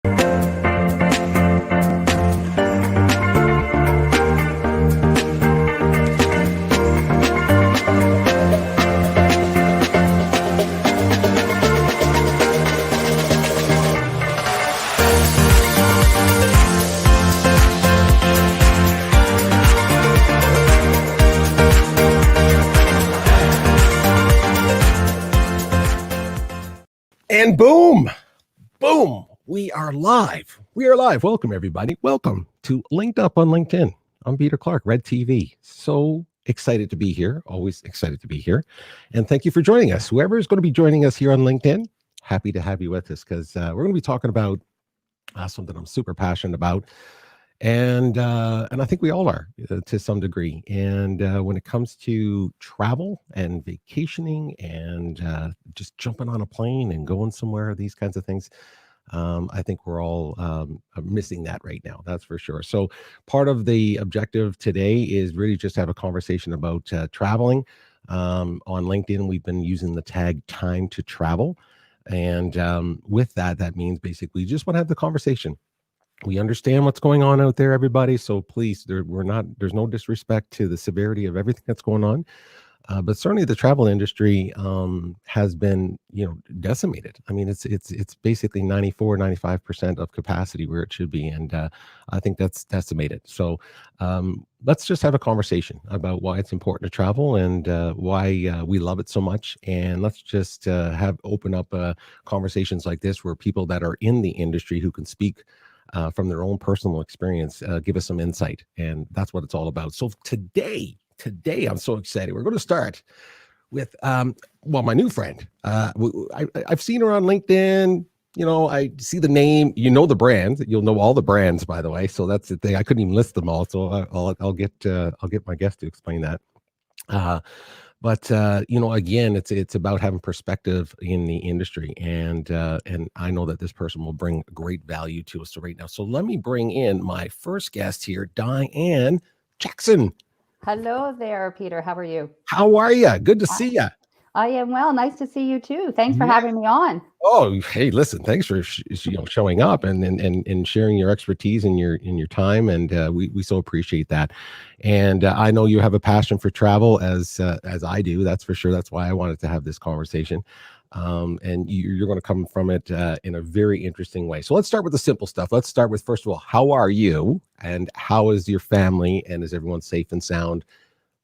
And boom, we are live. Welcome, everybody. Welcome to LinkedUp on LinkedIn. I'm Peter Clarke, Red TV. So excited to be here. Always excited to be here. And thank you for joining us. Whoever is going to be joining us here on LinkedIn, happy to have you with us because we're going to be talking about something I'm super passionate about. And I think we all are to some degree. And when it comes to travel and vacationing and just jumping on a plane and going somewhere, these kinds of things, I think we're all missing that right now. That's for sure. So part of the objective today is really just have a conversation about traveling. On LinkedIn, we've been using the tag "time to travel," and with that means basically you just want to have the conversation. We understand what's going on out there, everybody. So please, there's no disrespect to the severity of everything that's going on. But certainly the travel industry has been, decimated. I mean, it's basically 95% of capacity where it should be. And I think that's decimated. So let's just have a conversation about why it's important to travel and why we love it so much. And let's just open up conversations like this where people that are in the industry who can speak from their own personal experience, give us some insight. And that's what it's all about. So today, I'm so excited. We're going to start with, my new friend. I've seen her on LinkedIn. I see the name, the brand. You'll know all the brands, by the way. So that's the thing. I couldn't even list them all. So I'll get my guest to explain that. But again, it's about having perspective in the industry, and I know that this person will bring great value to us right now. So let me bring in my first guest here, Diane Jackson. Hello there, Peter. How are you? How are you? Good to see you. I am well. Nice to see you too. Thanks for having me on. Oh, hey, listen, thanks for showing up and sharing your expertise and your time, and we so appreciate that. And I know you have a passion for travel as I do. That's for sure. That's why I wanted to have this conversation. And you're going to come from it in a very interesting way. So let's start with the simple stuff. Let's start with, first of all, how are you, and how is your family, and is everyone safe and sound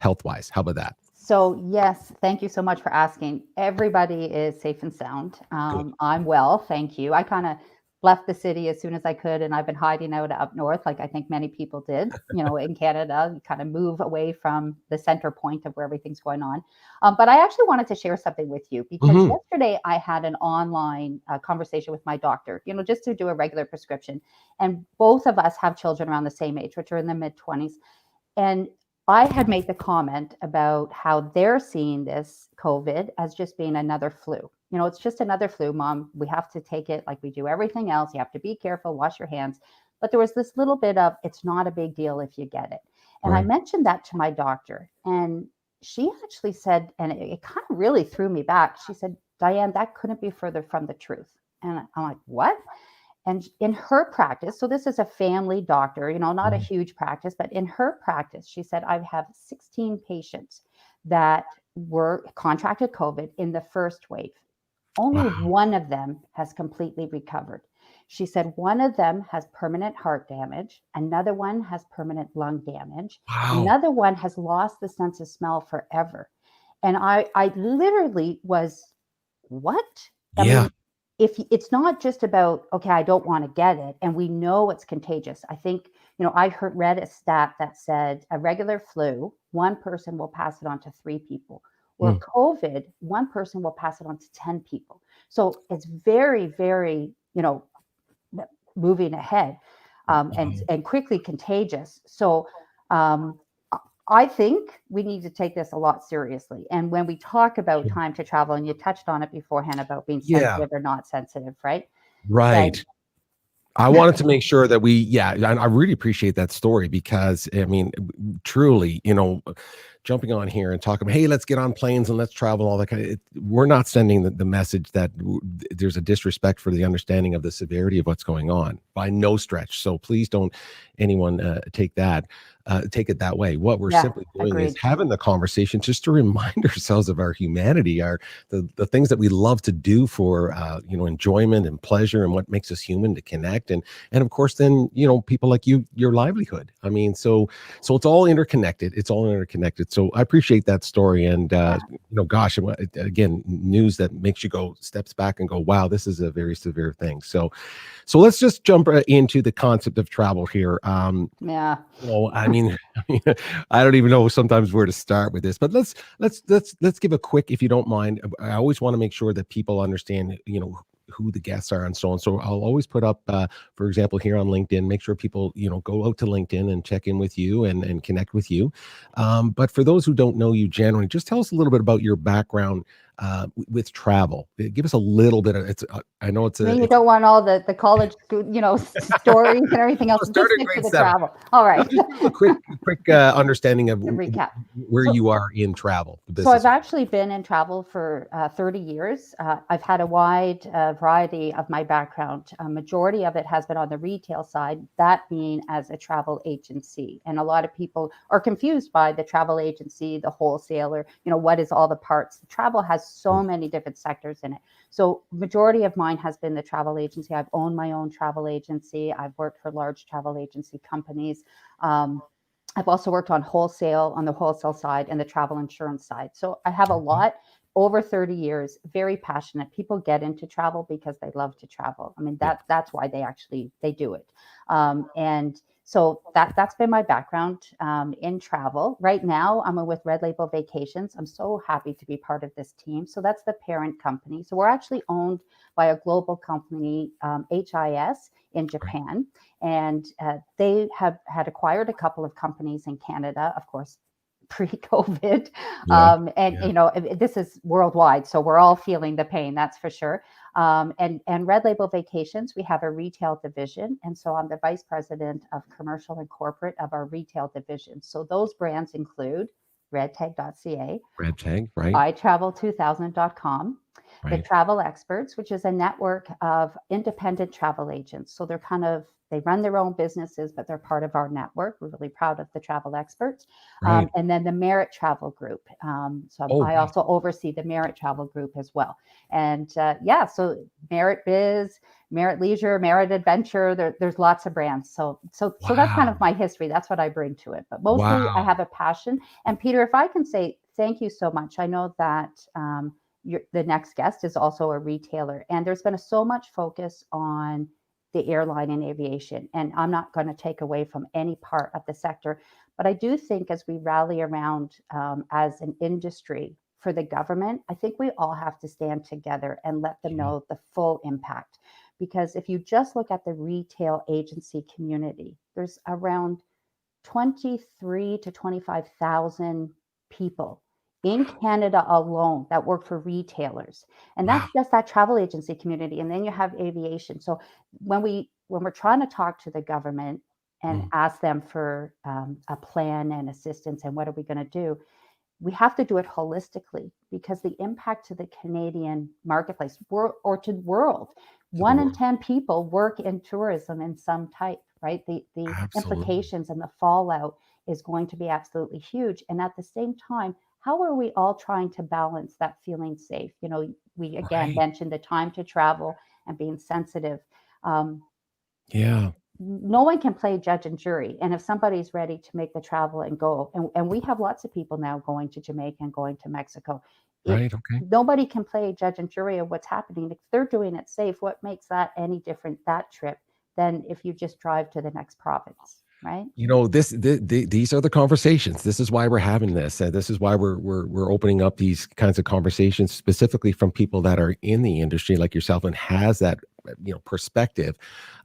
health-wise? How about that? So yes, thank you so much for asking. Everybody is safe and sound. I'm well, thank you. I kind of left the city as soon as I could, and I've been hiding out up north, like I think many people did, in Canada, kind of move away from the center point of where everything's going on. But I actually wanted to share something with you because yesterday I had an online conversation with my doctor, just to do a regular prescription. And both of us have children around the same age, which are in the mid-20s. And I had made the comment about how they're seeing this COVID as just being another flu. It's just another flu, Mom. We have to take it like we do everything else. You have to be careful, wash your hands. But there was this little bit of, it's not a big deal if you get it. And I mentioned that to my doctor. And she actually said, and it kind of really threw me back. She said, Diane, that couldn't be further from the truth. And I'm like, what? And in her practice, so this is a family doctor, not a huge practice, but in her practice, she said, I have 16 patients that were contracted COVID in the first wave. Only one of them has completely recovered. She said one of them has permanent heart damage. Another one has permanent lung damage. Another one has lost the sense of smell forever. And I literally was, what? I mean, if it's not just about, okay, I don't want to get it, and we know it's contagious. I think, I read a stat that said a regular flu, one person will pass it on to 3 people. Or COVID, one person will pass it on to 10 people. So it's very, very, moving ahead and quickly contagious. So I think we need to take this a lot seriously. And when we talk about time to travel, and you touched on it beforehand about being sensitive or not sensitive, right? Right. I wanted to make sure that I really appreciate that story because I mean, truly, jumping on here and talking, hey, let's get on planes and let's travel, all that kind of, we're not sending the message that there's a disrespect for the understanding of the severity of what's going on by no stretch. So please don't anyone take it that way. What we're simply doing is having the conversation just to remind ourselves of our humanity, the things that we love to do for enjoyment and pleasure and what makes us human, to connect and of course then people like you, your livelihood. I mean, so it's all interconnected. So I appreciate that story. And gosh, again, news that makes you go steps back and go, wow, this is a very severe thing. So let's just jump into the concept of travel here. I mean, I don't even know sometimes where to start with this, but let's give a quick, if you don't mind. I always want to make sure that people understand, who the guests are and so on. So I'll always put up, for example, here on LinkedIn, make sure people, go out to LinkedIn and check in with you and connect with you. But for those who don't know you generally, just tell us a little bit about your background with travel. Give us a little bit of I know it's you don't want all the college, stories and everything else. Just stick to the travel. All right. Just a quick understanding of recap where you are in travel. So I've actually been in travel for 30 years. I've had a wide variety of my background. A majority of it has been on the retail side, that being as a travel agency. And a lot of people are confused by the travel agency, the wholesaler, what is all the parts. Travel has so many different sectors in it. So majority of mine has been the travel agency. I've owned my own travel agency. I've worked for large travel agency companies. I've also worked on the wholesale side and the travel insurance side. So I have a lot over 30 years, very passionate. People get into travel because they love to travel. I mean, that's why they do it. And so that's been my background in travel. Right now, I'm with Red Label Vacations. I'm so happy to be part of this team. So that's the parent company. So we're actually owned by a global company, HIS, in Japan. And they had acquired a couple of companies in Canada, of course, pre-COVID. This is worldwide. So we're all feeling the pain, that's for sure. And Red Label Vacations, we have a retail division. And so I'm the vice president of commercial and corporate of our retail division. So those brands include redtag.ca, Redtag, right? itravel2000.com, the Travel Experts, which is a network of independent travel agents. So they run their own businesses, but they're part of our network. We're really proud of the Travel Experts. And then the Merit Travel Group. I also oversee the Merit Travel Group as well. And so Merit Biz, Merit Leisure, Merit Adventure, there's lots of brands. So that's kind of my history. That's what I bring to it. But mostly I have a passion. And Peter, if I can say thank you so much. I know that the next guest is also a retailer, and there's been so much focus on the airline and aviation. And I'm not going to take away from any part of the sector, but I do think as we rally around as an industry for the government, I think we all have to stand together and let them know the full impact. Because if you just look at the retail agency community, there's around 23 to 25,000 people in Canada alone that work for retailers. And that's just that travel agency community. And then you have aviation. So when we're trying to talk to the government and ask them for a plan and assistance and what are we going to do, we have to do it holistically, because the impact to the Canadian marketplace or to the world, 1 in 10 people work in tourism in some type, right? The implications and the fallout is going to be absolutely huge. And at the same time, how are we all trying to balance that feeling safe? We again mentioned the time to travel and being sensitive. No one can play judge and jury. And if somebody's ready to make the travel and go, and we have lots of people now going to Jamaica and going to Mexico. Nobody can play judge and jury of what's happening. If they're doing it safe, what makes that any different, that trip, than if you just drive to the next province? Right. These are the conversations. This is why we're having this. This is why we're opening up these kinds of conversations, specifically from people that are in the industry like yourself and has that perspective.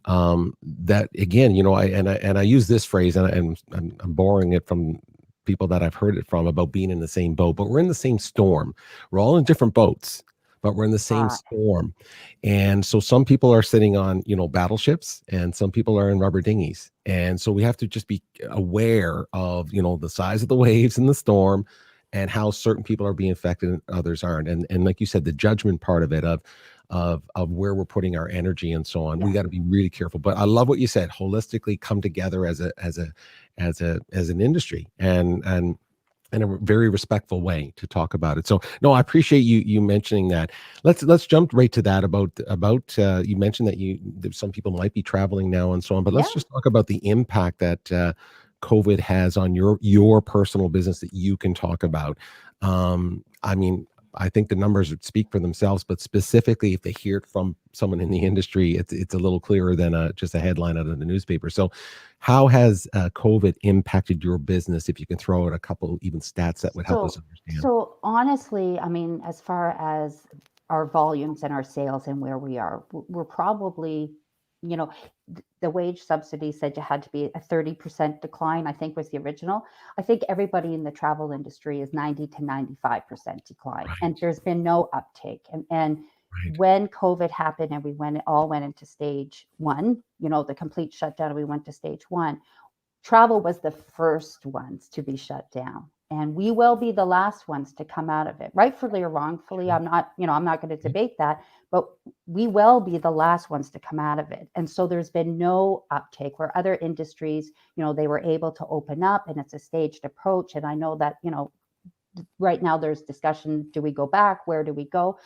That again, I use this phrase, and I'm borrowing it from people that I've heard it from about being in the same boat, but we're in the same storm. We're all in different boats, but we're in the same Uh, storm. And so some people are sitting on, battleships, and some people are in rubber dinghies. And so we have to just be aware of, the size of the waves in the storm, and how certain people are being affected and others aren't. And like you said, the judgment part of it, of where we're putting our energy and so on, we yeah. got to be really careful. But I love what you said, holistically come together as an industry, and in a very respectful way to talk about it. So no, I appreciate you mentioning that. Let's jump right to that about you mentioned that some people might be traveling now and so on, but Yeah. let's just talk about the impact that COVID has on your personal business that you can talk about. I mean, I think the numbers would speak for themselves, but specifically if they hear it from someone in the industry, it's a little clearer than just a headline out of the newspaper. So how has COVID impacted your business? If you can throw out a couple even stats that would help us So, understand. so honestly, I mean, as far as our volumes and our sales and where we are, we're probably, you know, the wage subsidy said you had to be a 30% decline, I think was the original. I think everybody in the travel industry is 90 to 95% decline, and Right, there's been no uptake. And right, when COVID happened and all went into stage one, the complete shutdown, and we went to stage one, travel was the first ones to be shut down, and we will be the last ones to come out of it, rightfully or wrongfully. I'm not going to yeah, debate that, but we will be the last ones to come out of it. And so there's been no uptake where other industries, they were able to open up, and it's a staged approach. And I know that, right now there's discussion, do we go back, where do we go?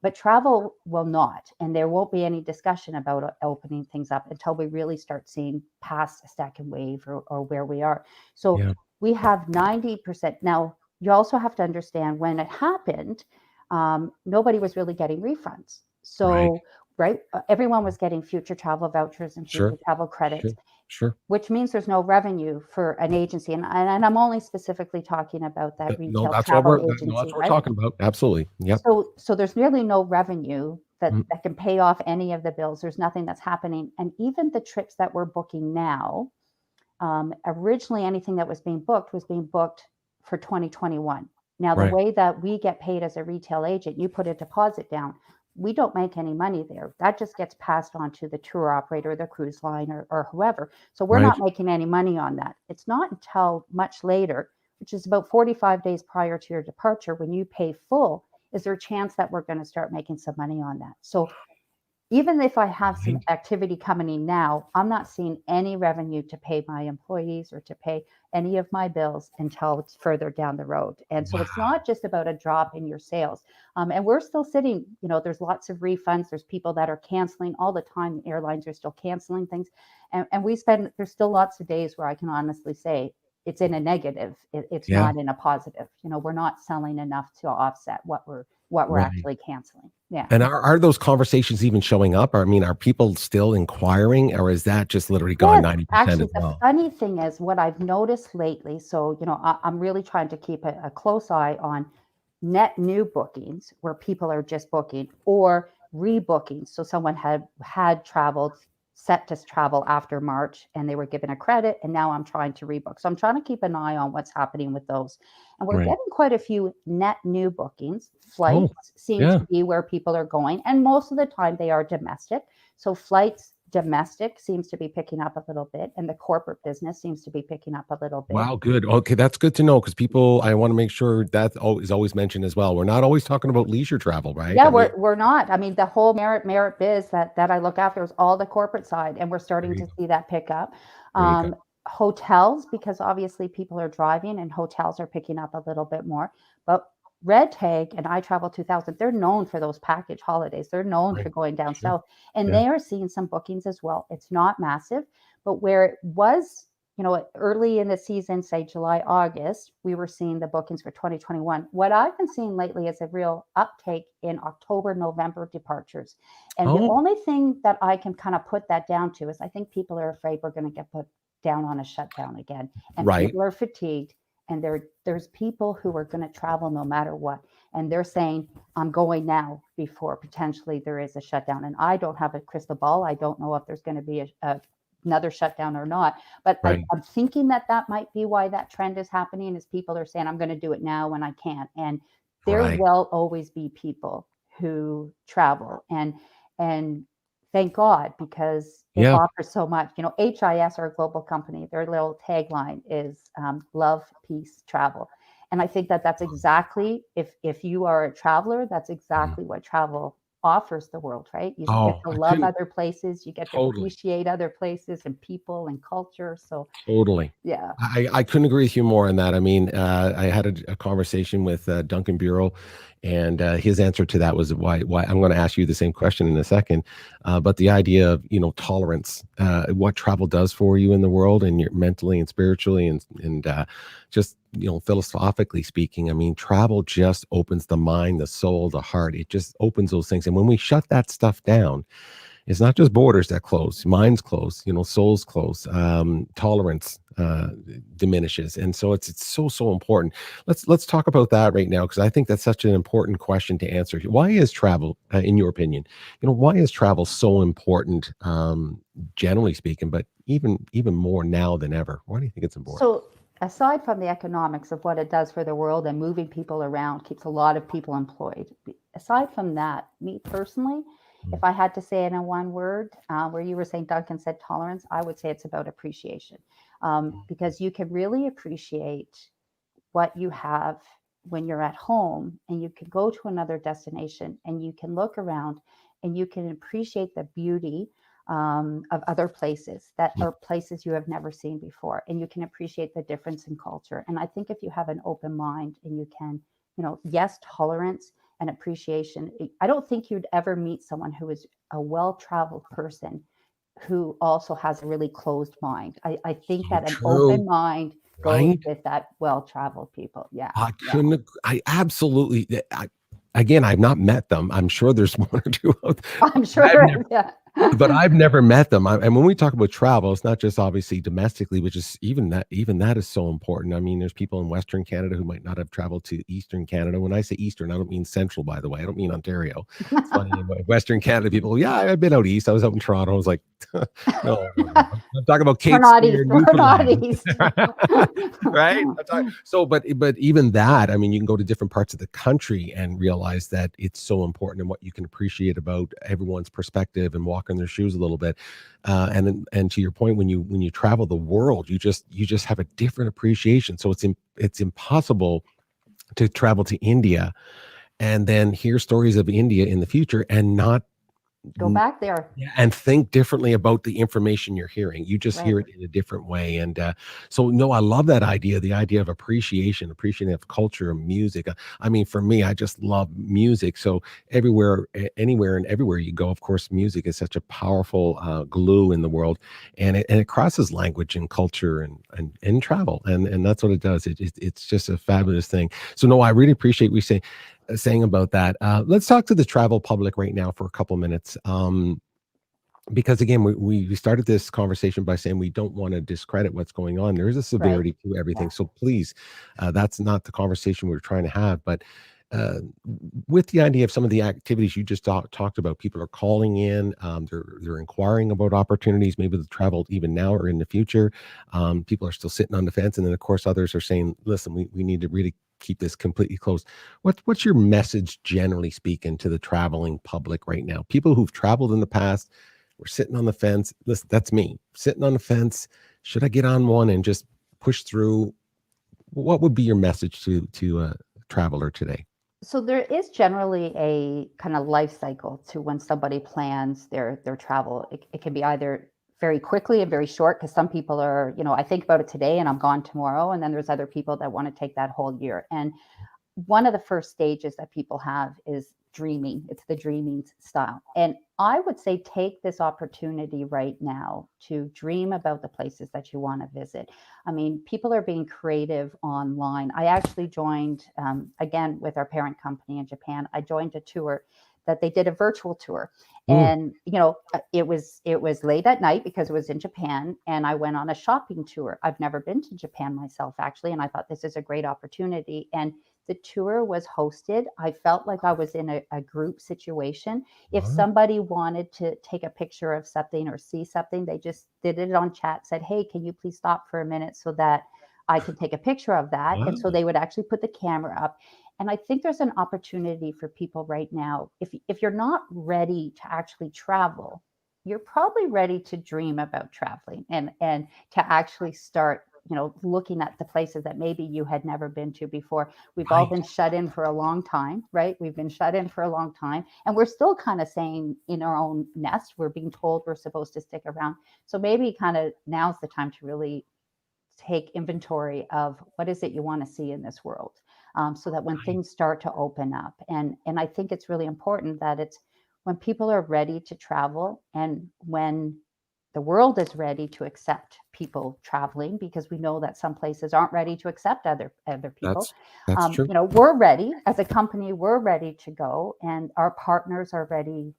But travel will not, and there won't be any discussion about opening things up until we really start seeing past a second wave, or where we are. So yeah, we have 90%. Now, you also have to understand when it happened, nobody was really getting refunds. right. So, right, everyone was getting future travel vouchers and future Sure, travel sure, credits, sure. which means there's no revenue for an agency. And I'm only specifically talking about that No, retail that's what travel no, that's agency, what we're right? talking about. Absolutely. Yep. So there's nearly no revenue that, Mm, that can pay off any of the bills. There's nothing that's happening. And even the trips that we're booking now, originally anything that was being booked for 2021. Now, the right, way that we get paid as a retail agent, you put a deposit down. We don't make any money there. That just gets passed on to the tour operator, the cruise line, or whoever. So we're right, not making any money on that. It's not until much later, which is about 45 days prior to your departure, when you pay full, is there a chance that we're going to start making some money on that. So even if I have some right. activity coming in now, I'm not seeing any revenue to pay my employees or to pay any of my bills until it's further down the road. And so it's Wow. not just about a drop in your sales. And we're still sitting, there's lots of refunds. There's people that are canceling all the time. The airlines are still canceling things. And there's still lots of days where I can honestly say it's in a negative. It's Yeah. not in a positive. We're not selling enough to offset what we're Right. actually canceling. Yeah. And are those conversations even showing up? Or, I mean, are people still inquiring, or is that just literally gone Yes, 90% as actually, the well? funny thing is what I've noticed lately. So, I'm really trying to keep a close eye on net new bookings where people are just booking, or rebooking. So, someone had traveled, set to travel after March, and they were given a credit, and now I'm trying to rebook. So, I'm trying to keep an eye on what's happening with those. And we're Right. getting quite a few net new bookings. Oh, Flights seem yeah. to be where people are going, and most of the time they are domestic. So flights domestic seems to be picking up a little bit, and the corporate business seems to be picking up a little bit. Wow, good. Okay, that's good to know, because people, I want to make sure that is always mentioned as well. We're not always talking about leisure travel, right? Yeah, I mean, we're not. I mean, the whole merit biz that I look after is all the corporate side, and we're there starting you to go. see that pick up. There you go. Hotels, because obviously people are driving, and hotels are picking up a little bit more. But Red Tag and I Travel 2000, they're known for those package holidays. They're known for Right. going down Sure. south, and Yeah. they are seeing some bookings as well. It's not massive, but where it was, early in the season, say July, August, we were seeing the bookings for 2021. What I've been seeing lately is a real uptake in October, November departures. And the Oh, only thing that I can kind of put that down to is I think people are afraid we're going to get put down on a shutdown again. And right. people are fatigued. And there's people who are going to travel no matter what. And they're saying, I'm going now before potentially there is a shutdown. And I don't have a crystal ball. I don't know if there's going to be another shutdown or not. But Right. I'm thinking that might be why that trend is happening, is people are saying, I'm going to do it now when I can. And there Right. will always be people who travel, and thank God, because it Yeah. offers so much. You know, HIS, our global company, their little tagline is love, peace, travel. And I think that that's exactly, if you are a traveler, that's Mhm. exactly what travel offers the world, right? You get Oh, to I love couldn't other places, you get to totally. appreciate other places and people and culture. So Totally. yeah. I couldn't agree with you more on that. I mean, I had a conversation with Duncan Bureau, and his answer to that was why I'm going to ask you the same question in a second. But the idea of, tolerance, what travel does for you in the world, and you're mentally and spiritually, and just, philosophically speaking. I mean, travel just opens the mind, the soul, the heart. It just opens those things. And when we shut that stuff down, it's not just borders that close, minds close, souls close, tolerance diminishes, and so it's so important. Let's talk about that right now, because I think that's such an important question to answer. Why is travel, in your opinion, why is travel so important, generally speaking, but even more now than ever? Why do you think it's important? So aside from the economics of what it does for the world and moving people around, keeps a lot of people employed. Aside from that, me personally, Mm. if I had to say it in one word, where you were saying Duncan said tolerance, I would say it's about appreciation, because you can really appreciate what you have when you're at home, and you can go to another destination and you can look around and you can appreciate the beauty of other places that Mm. are places you have never seen before, and you can appreciate the difference in culture. And I think if you have an open mind and you can, yes, tolerance and appreciation, I don't think you'd ever meet someone who is a well-traveled person who also has a really closed mind. I think So that an true, open mind goes right? with that well-traveled people. Yeah, I yeah. couldn't. I absolutely. Again, I've not met them. I'm sure there's one or two out there. I'm sure I've there never is. Yeah. But I've never met them. And when we talk about travel, it's not just obviously domestically, which is even that is so important. I mean, there's people in Western Canada who might not have traveled to Eastern Canada. When I say Eastern, I don't mean Central, by the way. I don't mean Ontario. It's funny. In Western Canada, people, yeah, I've been out east. I was out in Toronto. I was like, no. I'm talking about We're Cape not Spear, east. We're not Newfoundland. east. Right? But even that, I mean, you can go to different parts of the country and realize that it's so important, and what you can appreciate about everyone's perspective and walk in their shoes a little bit. And to your point, when you travel the world, you just have a different appreciation. So it's impossible to travel to India and then hear stories of India in the future and not Go back there. yeah, and think differently about the information you're hearing. You just Right. hear it in a different way. And so, no, I love that idea, the idea of appreciation of culture and music. I mean, for me, I just love music. So everywhere, anywhere and everywhere you go, of course, music is such a powerful glue in the world, and it crosses language and culture and travel. And that's what it does. It's just a fabulous thing. So, no, I really appreciate we saying about that. Let's talk to the travel public right now for a couple minutes. Because again, we started this conversation by saying we don't want to discredit what's going on. There is a Right. severity to Yeah. everything. So please, that's not the conversation we're trying to have. But uh, with the idea of some of the activities you just talked about, people are calling in, they're inquiring about opportunities, maybe to travel even now or in the future. People are still sitting on the fence. And then, of course, others are saying, listen, we need to really keep this completely closed. What's your message, generally speaking, to the traveling public right now? People who've traveled in the past, we're sitting on the fence. Listen, that's me sitting on the fence. Should I get on one and just push through? What would be your message to a traveler today? So there is generally a kind of life cycle to when somebody plans their travel. It can be either very quickly and very short, because some people are, I think about it today and I'm gone tomorrow. And then there's other people that want to take that whole year. And one of the first stages that people have is dreaming. It's the dreaming style. And I would say take this opportunity right now to dream about the places that you want to visit. I mean, people are being creative online. I actually joined, again, with our parent company in Japan, I joined a tour that they did, a virtual tour. Mm, And it was late at night because it was in Japan, and I went on a shopping tour. I've never been to Japan myself, actually, and I thought this is a great opportunity. And the tour was hosted. I felt like I was in a group situation. If wow, somebody wanted to take a picture of something or see something, they just did it on chat, said, hey, can you please stop for a minute so that I can take a picture of that? And so wow. they would actually put the camera up. And I think there's an opportunity for people right now. If you're not ready to actually travel, you're probably ready to dream about traveling and to actually start, looking at the places that maybe you had never been to before. We've all Right. been shut in for a long time, right? We've been shut in for a long time, and we're still kind of saying in our own nest, we're being told we're supposed to stick around. So maybe kind of now's the time to really take inventory of what is it you want to see in this world, so that when Right. things start to open up, and I think it's really important that it's when people are ready to travel, and when the world is ready to accept people traveling, because we know that some places aren't ready to accept other people. That's true. We're ready as a company, we're ready to go, and our partners are ready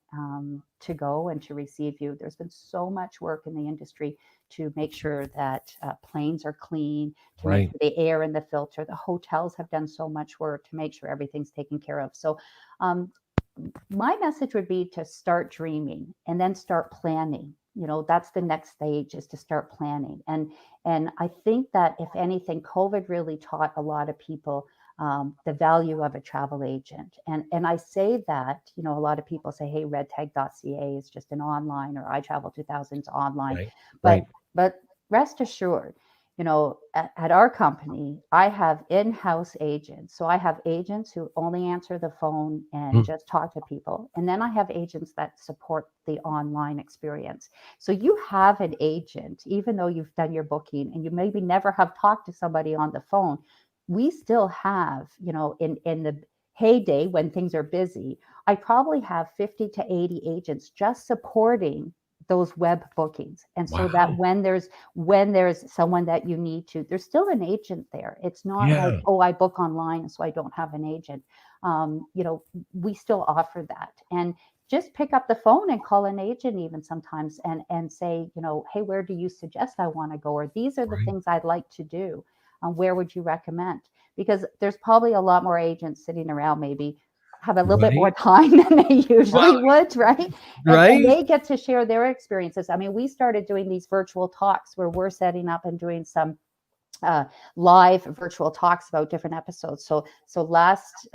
to go and to receive you. There's been so much work in the industry to make sure that planes are clean, to make Right. sure the air and the filter. The hotels have done so much work to make sure everything's taken care of. So um, my message would be to start dreaming and then start planning. That's the next stage, is to start planning. And I think that if anything, COVID really taught a lot of people the value of a travel agent. And I say that, a lot of people say, hey, redtag.ca is just an online, or iTravel 2000's online. Right. But Right. but rest assured, at our company, I have in-house agents. So I have agents who only answer the phone and Mm. just talk to people. And then I have agents that support the online experience. So you have an agent, even though you've done your booking and you maybe never have talked to somebody on the phone. We still have, in the heyday when things are busy, I probably have 50 to 80 agents just supporting those web bookings. And so that Wow. when there's someone that you need to, there's still an agent there. It's not like, Yeah. oh, I book online, so I don't have an agent. We still offer that. And just pick up the phone and call an agent even sometimes, and say, hey, where do you suggest I want to go? Or these are the Right. things I'd like to do. Where would you recommend? Because there's probably a lot more agents sitting around, maybe have a little bit more Right. time than they Well, usually would, right? And right. they get to share their experiences. I mean, we started doing these virtual talks where we're setting up and doing some uh, live virtual talks about different episodes. So last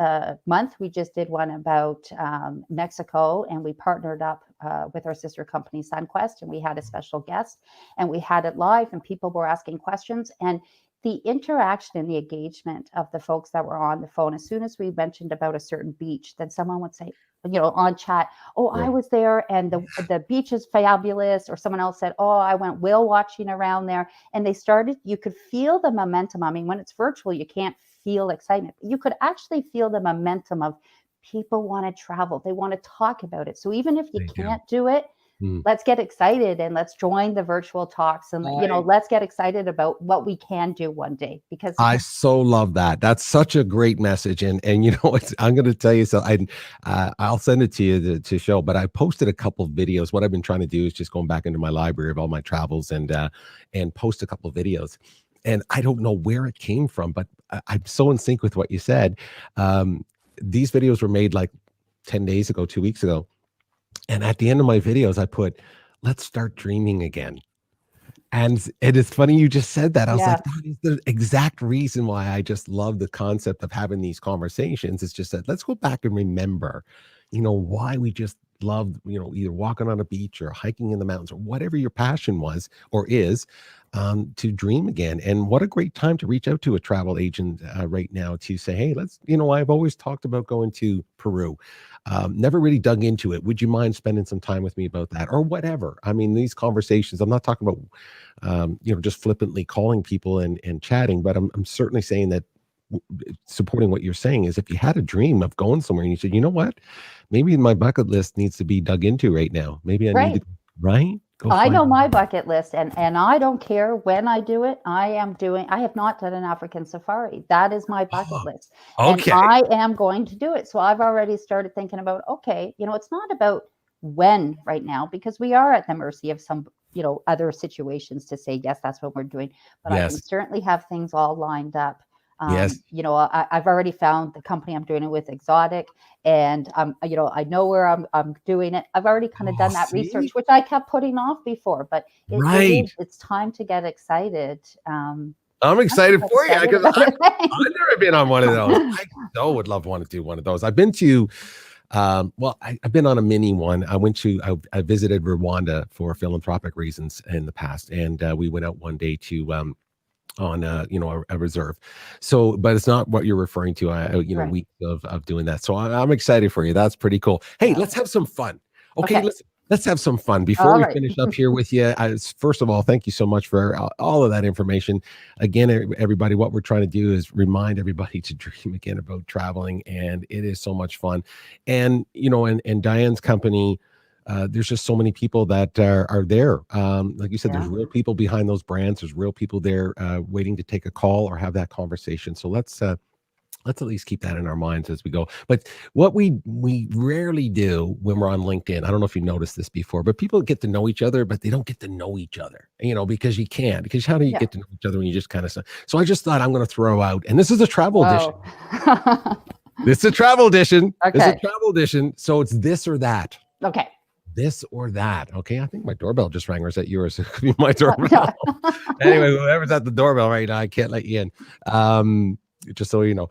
month we just did one about Mexico, and we partnered up with our sister company SunQuest, and we had a special guest, and we had it live, and people were asking questions, and the interaction and the engagement of the folks that were on the phone. As soon as we mentioned about a certain beach, then someone would say, on chat, oh, I Right. was there and the beach is fabulous. Or someone else said, oh, I went whale watching around there. And they started, you could feel the momentum. I mean, when it's virtual, you can't feel excitement. You could actually feel the momentum of people want to travel. They want to talk about it. So even if you They do. can't do it, Mm. let's get excited and let's join the virtual talks, and let's get excited about what we can do one day, because I so love that. That's such a great message, and I'm going to tell you. So I'll send it to you to show. But I posted a couple of videos. What I've been trying to do is just going back into my library of all my travels and post a couple of videos. And I don't know where it came from, but I'm so in sync with what you said. These videos were made like 10 days ago, 2 weeks ago, and at the end of my videos, I put, "Let's start dreaming again." And it is funny you just said that. I was yeah, like, that is the exact reason why I just love the concept of having these conversations. It's just that let's go back and remember, why we just loved, either walking on a beach or hiking in the mountains or whatever your passion was or is, to dream again. And what a great time to reach out to a travel agent right now to say, hey, I've always talked about going to Peru. Never really dug into it. Would you mind spending some time with me about that or whatever? I mean, these conversations, I'm not talking about just flippantly calling people and chatting. But I'm certainly saying that supporting what you're saying is if you had a dream of going somewhere and you said, you know what, maybe my bucket list needs to be dug into right now. Maybe I need right. to, right? Go I find know my out. bucket list, and I don't care when I do it. I have not done an African safari. That is my bucket Oh, list. And okay. I am going to do it. So I've already started thinking about, okay, it's not about when right now, because we are at the mercy of some, other situations to say, yes, that's what we're doing. But I can Yes. certainly have things all lined up. Yes. I've already found the company I'm doing it with, Exotic, and I know where I'm doing it. I've already kind of Oh, done that research, see? which I kept putting off before, but Right. it's time to get excited. I'm excited I'm for you excited because about I've it. Thanks. never been on one of those. I so would love to do one of those. I've been to, I've been on a mini one. I visited Rwanda for philanthropic reasons in the past, and we went out one day to on a reserve. So, but it's not what you're referring to. Right. Weeks of doing that. So I'm excited for you. That's pretty cool. Hey, Yeah. let's have some fun. Okay, Okay. let's have some fun before All we right. finish up here with you. First of all, thank you so much for all of that information. Again, everybody, what we're trying to do is remind everybody to dream again about traveling, and it is so much fun. And and Diane's company. There's just so many people that are there. Like you said, there's Yeah. real people behind those brands. There's real people there waiting to take a call or have that conversation. So let's at least keep that in our minds as we go. But what we rarely do when we're on LinkedIn, I don't know if you noticed this before, but people get to know each other, but they don't get to know each other, because you can't. Because how do you Yeah. get to know each other when you just kind of... So I just thought I'm going to throw out, and this is a travel edition. Whoa. This is a travel edition. This is a Okay. travel edition. So it's this or that. Okay. This or that. Okay. I think my doorbell just rang, or is that yours? It could be my No. doorbell. Anyway, whoever's at the doorbell right now, I can't let you in. Just so you know,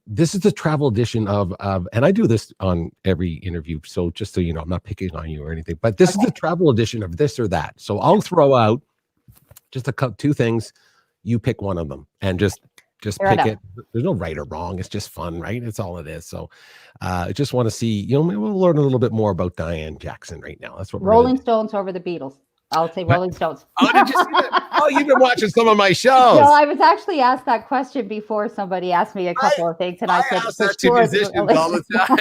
this is the travel edition of, and I do this on every interview. So just so you know, I'm not picking on you or anything, but this is the travel edition of this or that. So I'll throw out just two things. You pick one of them and just Fair pick enough. it. There's no right or wrong. It's just fun, right? It's all it is. So I just want to see, maybe we'll learn a little bit more about Diane Jackson right now. That's what we're Rolling gonna do. Stones over the Beatles. I'll say Rolling Stones. Oh, did you see that? Oh, you've been watching some of my shows. No, I was actually asked that question before. Somebody asked me a couple of things, and I said, ask for that to sure, musicians all the time.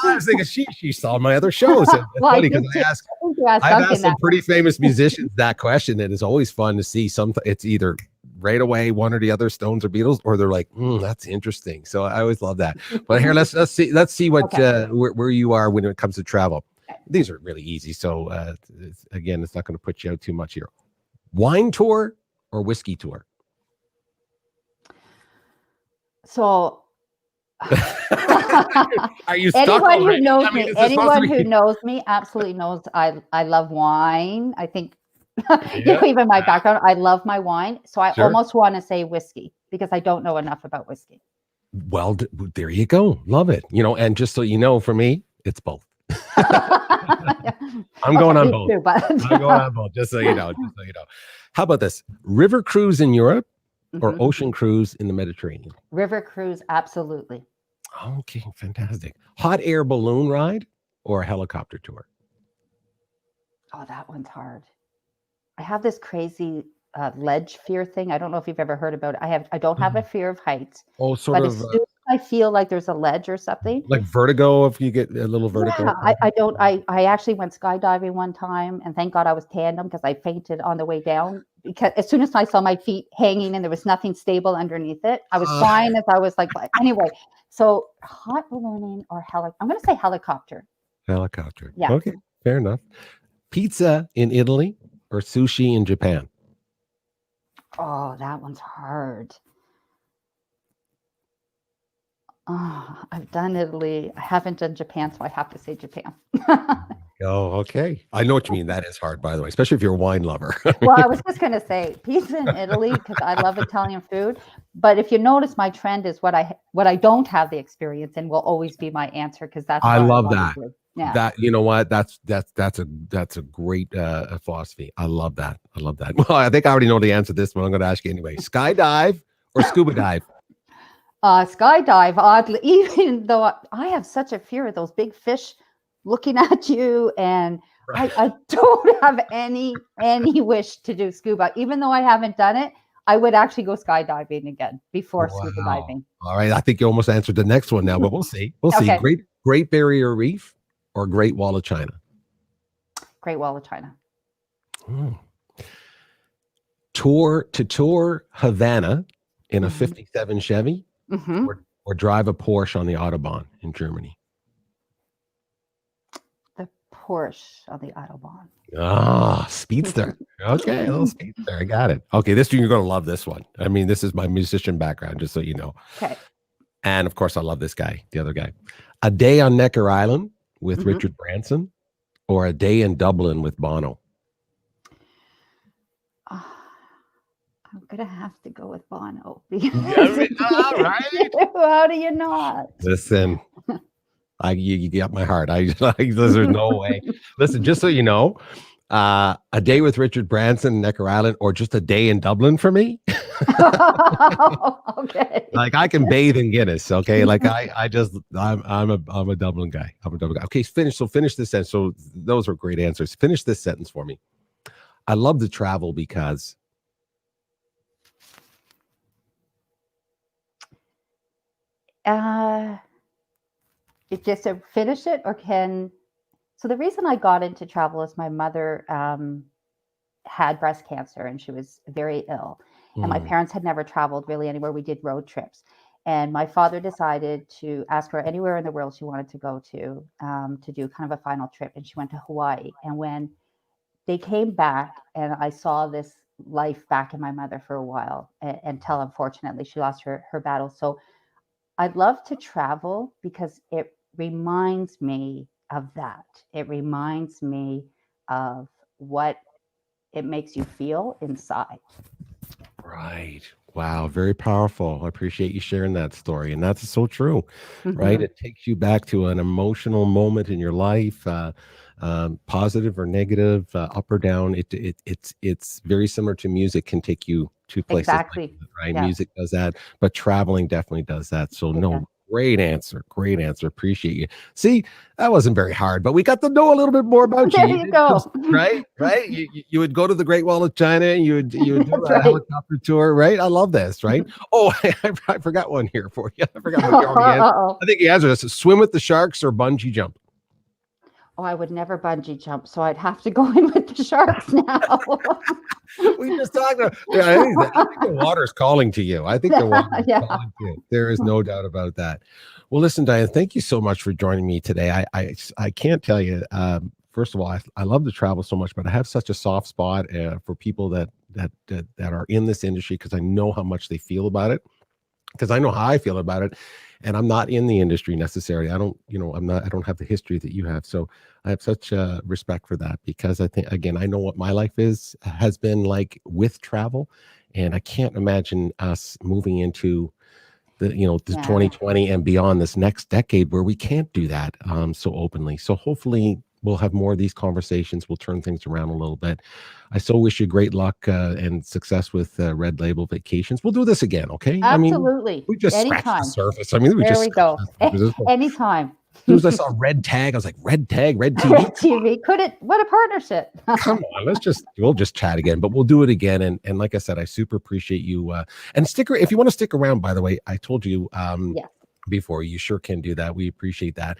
I was thinking she saw my other shows. It's Well, funny I because did too. I think you asked I've Duncan asked some that. pretty famous musicians that question, and it's always fun to see it's either right away one or the other, Stones or Beatles, or they're like, that's interesting. So I always love that. But here, let's see what where you are when it comes to travel. These are really easy. So again, it's not going to put you out too much here. Wine tour or whiskey tour? So Are you stuck anyone who already? knows I mean, me, is this supposed to anyone be- who knows me absolutely knows I love wine. I think Yeah. even my background, I love my wine. So I Sure. almost want to say whiskey because I don't know enough about whiskey. Well, there you go. Love it. And just so you know, for me, it's both. I'm going on both. Too, but... I'm going on both. Just so you know. How about this? River cruise in Europe or ocean cruise in the Mediterranean? River cruise, absolutely. Okay, fantastic. Hot air balloon ride or a helicopter tour? Oh, that one's hard. I have this crazy ledge fear thing. I don't know if you've ever heard about it. I don't have a fear of heights. Oh, but as soon as I feel like there's a ledge or something, like vertigo. If you get a little vertigo, yeah, I don't. I actually went skydiving one time, and thank God I was tandem because I fainted on the way down. Because as soon as I saw my feet hanging and there was nothing stable underneath it, I was fine as I was like. Anyway, so hot ballooning or helicopter? I'm going to say helicopter. Helicopter. Yeah. Okay, fair enough. Pizza in Italy or sushi in Japan? Oh, that one's hard. Oh, I've done Italy. I haven't done Japan, so I have to say Japan. Oh, okay. I know what you mean. That is hard, by the way, especially if you're a wine lover. Well, I was just going to say pizza in Italy because I love Italian food. But if you notice, my trend is what I don't have the experience in will always be my answer because that's. I love that. Yeah. That, you know what? That's a great philosophy. I love that. Well, I think I already know the answer to this, but I'm going to ask you anyway. Skydive or scuba dive? Skydive, oddly, even though I have such a fear of those big fish looking at you, and right. I don't have any wish to do scuba. Even though I haven't done it, I would actually go skydiving again before scuba diving. All right, I think you almost answered the next one now, but we'll see. We'll see. Great Barrier Reef or Great Wall of China? Great Wall of China. Tour Havana in a 57 Chevy or drive a Porsche on the Autobahn in Germany? The Porsche on the Autobahn. Ah, speedster. Okay, a little speedster. I got it. Okay, you're going to love this one. I mean, this is my musician background, just so you know. Okay. And of course, I love this guy, the other guy. A day on Necker Island with Richard Branson or a day in Dublin with Bono? I'm gonna have to go with Bono Yeah, because all right. how do you not? Listen, you got my heart. There's no way. Listen, just so you know, a day with Richard Branson in Necker Island, or just a day in Dublin for me. Okay. Like I can bathe in Guinness. Okay, like I'm a Dublin guy. I'm a Dublin guy. Okay, finish. So finish this sentence. So those were great answers. Finish this sentence for me. I love to travel because. Just to finish it, or can. So the reason I got into travel is my mother had breast cancer and she was very ill. And my parents had never traveled really anywhere. We did road trips. And my father decided to ask her anywhere in the world she wanted to go to do kind of a final trip. And she went to Hawaii. And when they came back, and I saw this life back in my mother for a while until unfortunately she lost her battle. So I'd love to travel because it reminds me of that. It reminds me of what it makes you feel inside. Right. Wow. Very powerful. I appreciate you sharing that story. And that's so true, right? Mhm. It takes you back to an emotional moment in your life, positive or negative, up or down. It's very similar to music, can take you to places like Exactly. that, right? Yes. Music does that, but traveling definitely does that. So Yeah. no, great answer. Great answer. Appreciate you. See, that wasn't very hard, but we got to know a little bit more about you. There You you did some, go. right. You would go to the Great Wall of China, and you would do That's a right. helicopter tour, right? I love this, right? Oh, I forgot one here for you. I forgot what you already answered. Uh-oh. I think you answered this: swim with the sharks or bungee jump. Oh, I would never bungee jump, so I'd have to go in with the sharks now. We just talked about. Yeah, I think the water is calling to you. I think the water is Yeah. calling to you. There is no doubt about that. Well, listen, Diane, thank you so much for joining me today. I can't tell you. First of all, I love to travel so much, but I have such a soft spot for people that are in this industry, because I know how much they feel about it, because I know how I feel about it, and I'm not in the industry necessarily. I don't, I don't have the history that you have. So I have such respect for that, because I think, again, I know what my life has been like with travel, and I can't imagine us moving into the Yeah. 2020 and beyond, this next decade, where we can't do that so openly. So hopefully we'll have more of these conversations. We'll turn things around a little bit. I so wish you great luck and success with Red Label Vacations. We'll do this again, okay? I mean, Absolutely. we just scratched the Anytime. surface. I mean, we There just we scratched go. the surface. As Anytime. soon as I saw red tag, I was like, red tag, red TV. Red TV. What a partnership. Come on, we'll just chat again, but we'll do it again. And like I said, I super appreciate you. And if you want to stick around, by the way, I told you Yes. before, you sure can do that. We appreciate that,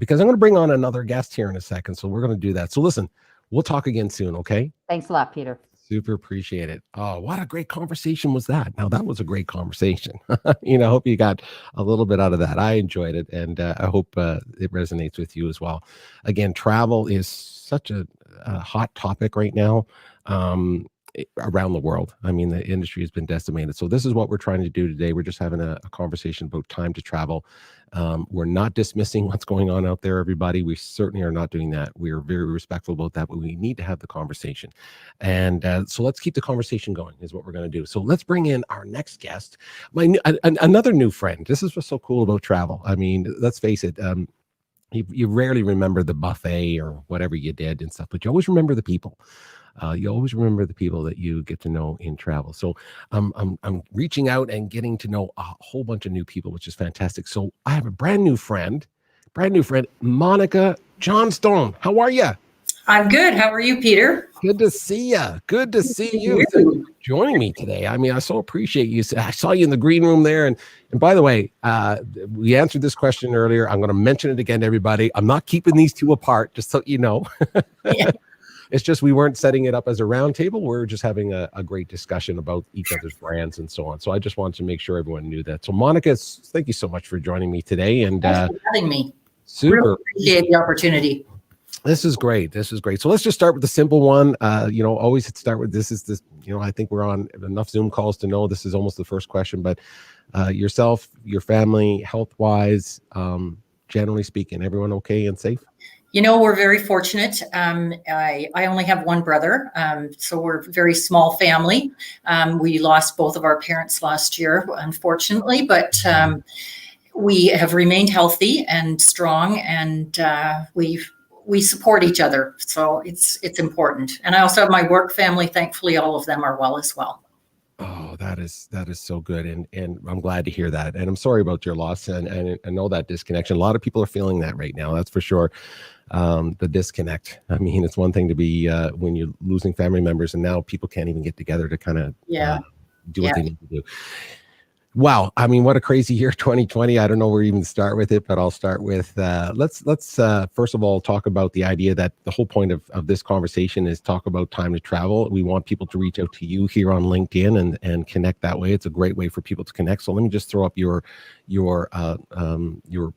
because I'm going to bring on another guest here in a second. So we're going to do that. So listen, we'll talk again soon. Okay. Thanks a lot, Peter. Super appreciate it. Oh, what a great conversation was that. Now, that was a great conversation. I hope you got a little bit out of that. I enjoyed it, and I hope it resonates with you as well. Again, travel is such a hot topic right now around the world. I mean, the industry has been decimated. So this is what we're trying to do today. We're just having a conversation about time to travel. We're not dismissing what's going on out there, everybody. We certainly are not doing that. We are very respectful about that, but we need to have the conversation. And so let's keep the conversation going is what we're going to do. So let's bring in our next guest, another new friend. This is what's so cool about travel. I mean, let's face it. You rarely remember the buffet or whatever you did and stuff, but you always remember the people. You always remember the people that you get to know in travel. So I'm reaching out and getting to know a whole bunch of new people, which is fantastic. So I have a brand new friend, Monica Johnstone. How are you? I'm good. How are you, Peter? Good to see you. Good to see you. Thank you for joining me today. I mean, I so appreciate you. I saw you in the green room there. And by the way, we answered this question earlier. I'm going to mention it again to everybody. I'm not keeping these two apart, just so you know. Yeah. It's just we weren't setting it up as a round table. We're just having a great discussion about each other's brands and so on. So I just wanted to make sure everyone knew that. So Monica, thank you so much for joining me today. And Thanks for having me. Super. Really appreciate the opportunity. This is great. So let's just start with the simple one. Always start with this. I think we're on enough Zoom calls to know this is almost the first question, but yourself, your family, health-wise, generally speaking, everyone okay and safe? We're very fortunate. I only have one brother, so we're a very small family. We lost both of our parents last year, unfortunately, but we have remained healthy and strong, and we support each other. So it's important. And I also have my work family. Thankfully, all of them are well as well. Oh, that is so good, and I'm glad to hear that. And I'm sorry about your loss, and I know that disconnection. A lot of people are feeling that right now. That's for sure. The disconnect. I mean, it's one thing to be when you're losing family members, and now people can't even get together to kind of do what they need to do. Wow. I mean, what a crazy year, 2020. I don't know where to even start with it, but I'll start with, let's first of all, talk about the idea that the whole point of this conversation is talk about time to travel. We want people to reach out to you here on LinkedIn and connect that way. It's a great way for people to connect. So let me just throw up your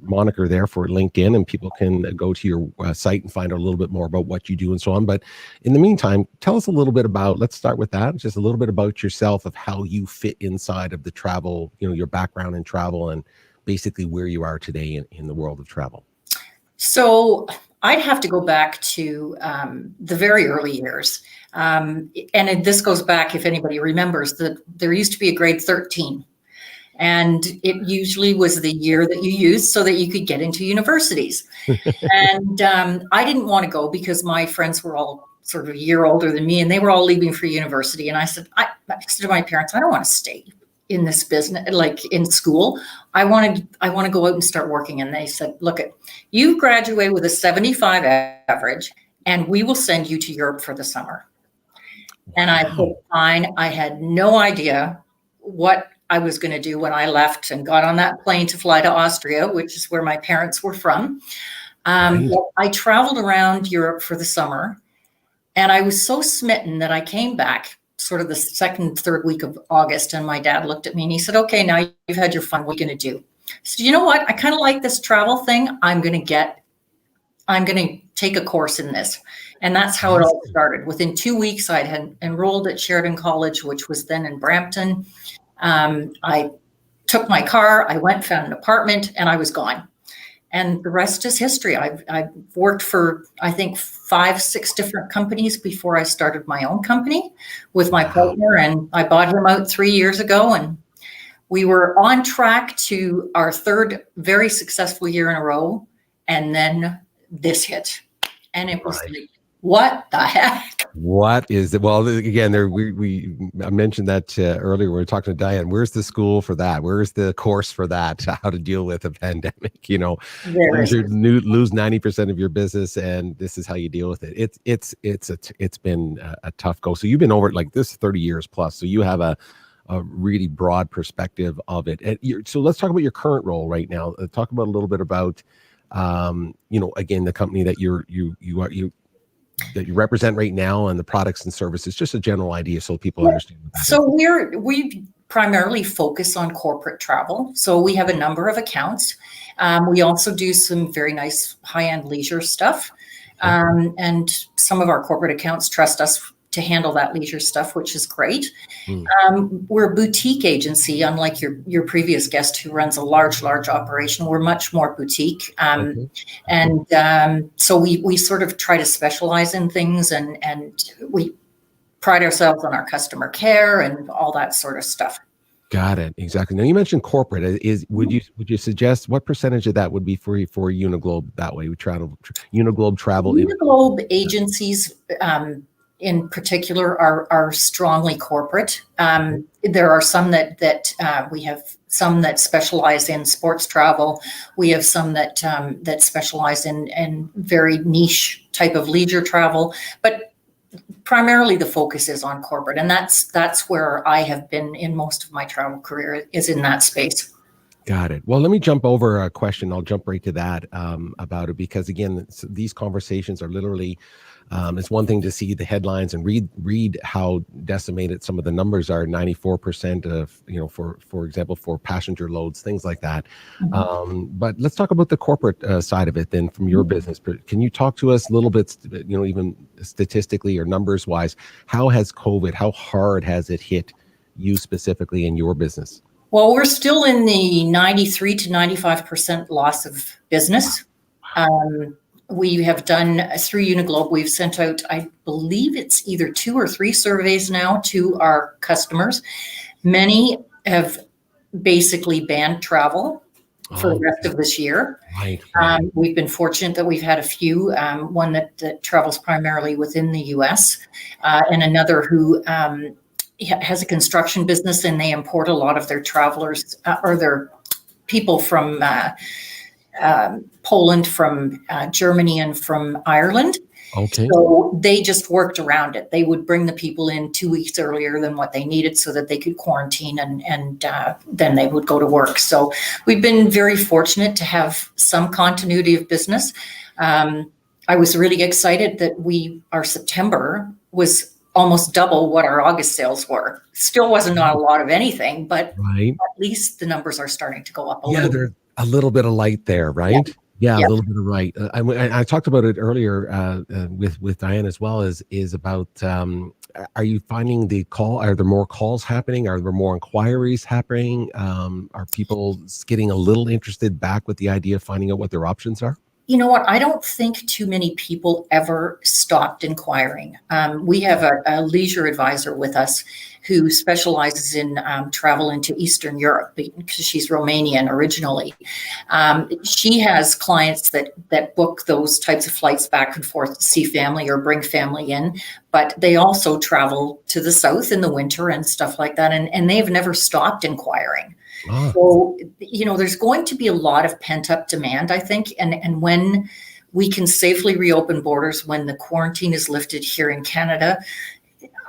moniker there for LinkedIn, and people can go to your site and find out a little bit more about what you do and so on. But in the meantime, tell us a little bit about, let's start with that, just a little bit about yourself, of how you fit inside of the travel, your background in travel, and basically where you are today in the world of travel. So I'd have to go back to the very early years. This goes back, if anybody remembers, that there used to be a grade 13. And it usually was the year that you used so that you could get into universities. And I didn't want to go because my friends were all sort of a year older than me, and they were all leaving for university. And I said to my parents, I don't want to stay in this business, like in school. I want to go out and start working. And they said, look, you graduate with a 75 average, and we will send you to Europe for the summer. Wow. And I said, fine. I had no idea what I was going to do when I left and got on that plane to fly to Austria, which is where my parents were from. I traveled around Europe for the summer, and I was so smitten that I came back sort of the third week of August, and my dad looked at me and he said, okay, now you've had your fun. What are you going to do? I said, you know what? I kind of like this travel thing. I'm going to take a course in this. And that's how it all started. Within 2 weeks, I had enrolled at Sheridan College, which was then in Brampton. I took my car, I went, found an apartment, and I was gone. And the rest is history. I've worked for, I think, 5-6 different companies before I started my own company with my partner. And I bought him out 3 years ago. And we were on track to our third very successful year in a row. And then this hit. And it was like, what the heck? What is it? Well, again, I mentioned that earlier. We were talking to Diane. Where's the school for that? Where's the course for that? How to deal with a pandemic? You lose 90% of your business, and this is how you deal with it. It's been a tough go. So you've been over it like this 30 years plus. So you have a really broad perspective of it. So let's talk about your current role right now. Talk about a little bit about again, the company that that you represent right now, and the products and services, just a general idea so people understand what that is. We primarily focus on corporate travel. So we have a number of accounts. We also do some very nice high-end leisure stuff. And some of our corporate accounts trust us to handle that leisure stuff, which is great. We're a boutique agency, unlike your previous guest who runs a large operation. We're much more boutique. So we sort of try to specialize in things, and we pride ourselves on our customer care and all that sort of stuff. Got it. Exactly. Now you mentioned corporate. Would you suggest what percentage of that would be for Uniglobe that way? We Uniglobe travel. Uniglobe agencies, in particular, are strongly corporate. There are some that we have some that specialize in sports travel. We have some that specialize in very niche type of leisure travel. But primarily, the focus is on corporate, and that's where I have been in most of my travel career, is in that space. Got it. Well, let me jump over a question. I'll jump right to that about it, because again, these conversations are literally. It's one thing to see the headlines and read how decimated some of the numbers are. 94% of, for example, for passenger loads, things like that. But let's talk about the corporate side of it then, from your business. Can you talk to us a little bit, even statistically or numbers wise, how hard has it hit you specifically in your business? Well, we're still in the 93 to 95% loss of business. we have done through Uniglobe, we've sent out, I believe it's either 2 or 3 surveys now to our customers. Many have basically banned travel for the rest of this year. Right. We've been fortunate that we've had a few, one that travels primarily within the US, and another who has a construction business, and they import a lot of their travelers or their people from Poland, from Germany, and from Ireland. Okay. So they just worked around it. They would bring the people in 2 weeks earlier than what they needed so that they could quarantine, and then they would go to work. So we've been very fortunate to have some continuity of business. I was really excited that our September was almost double what our August sales were. Still wasn't not a lot of anything, but right. at least the numbers are starting to go up a Yeah, little. there's a little bit of light there, right? Yeah, a little bit of light. I talked about it earlier with Diane as well. Is about are you finding are there more calls happening? Are there more inquiries happening? Are people getting a little interested back with the idea of finding out what their options are? You know what? I don't think too many people ever stopped inquiring. We have a leisure advisor with us who specializes in travel into Eastern Europe because she's Romanian originally. She has clients that book those types of flights back and forth to see family or bring family in, but they also travel to the south in the winter and stuff like that, and they've never stopped inquiring. So, there's going to be a lot of pent-up demand, I think, and when we can safely reopen borders, when the quarantine is lifted here in Canada,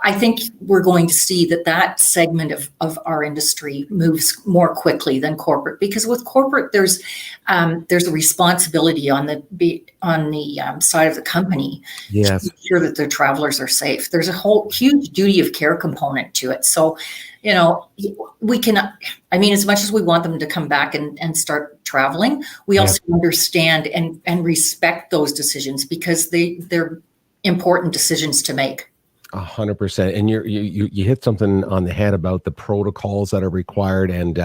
I think we're going to see that segment of our industry moves more quickly than corporate, because with corporate there's a responsibility on the side of the company to make sure that their travelers are safe. There's a whole huge duty of care component to it. So, we can, as much as we want them to come back and start traveling, we also understand and respect those decisions, because they're important decisions to make. 100%. And you hit something on the head about the protocols that are required, and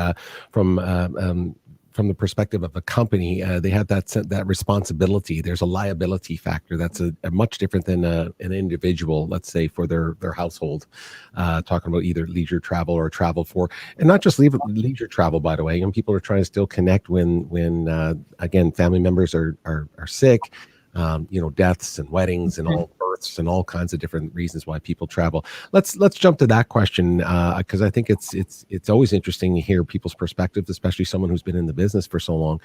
from the perspective of a company, they have that responsibility. There's a liability factor that's a much different than an individual, let's say, for their household. Talking about either leisure travel or travel for, and not just leisure travel, by the way. And people are trying to still connect when again, family members are sick. Deaths and weddings and all births and all kinds of different reasons why people travel. Let's jump to that question, because I think it's always interesting to hear people's perspectives, especially someone who's been in the business for so long.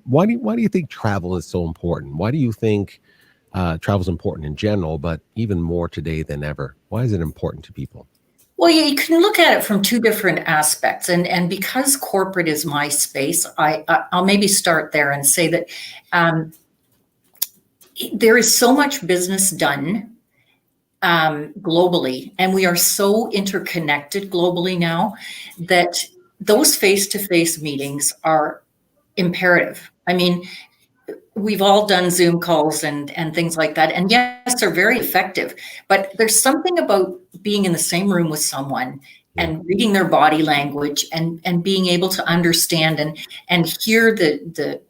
Why do you think travel is so important? Why do you think travel is important in general, but even more today than ever? Why is it important to people? Well, you can look at it from two different aspects, and because corporate is my space, I'll maybe start there and say that there is so much business done globally, and we are so interconnected globally now that those face-to-face meetings are imperative. We've all done Zoom calls and things like that, and yes, they're very effective, but there's something about being in the same room with someone and reading their body language and being able to understand and hear the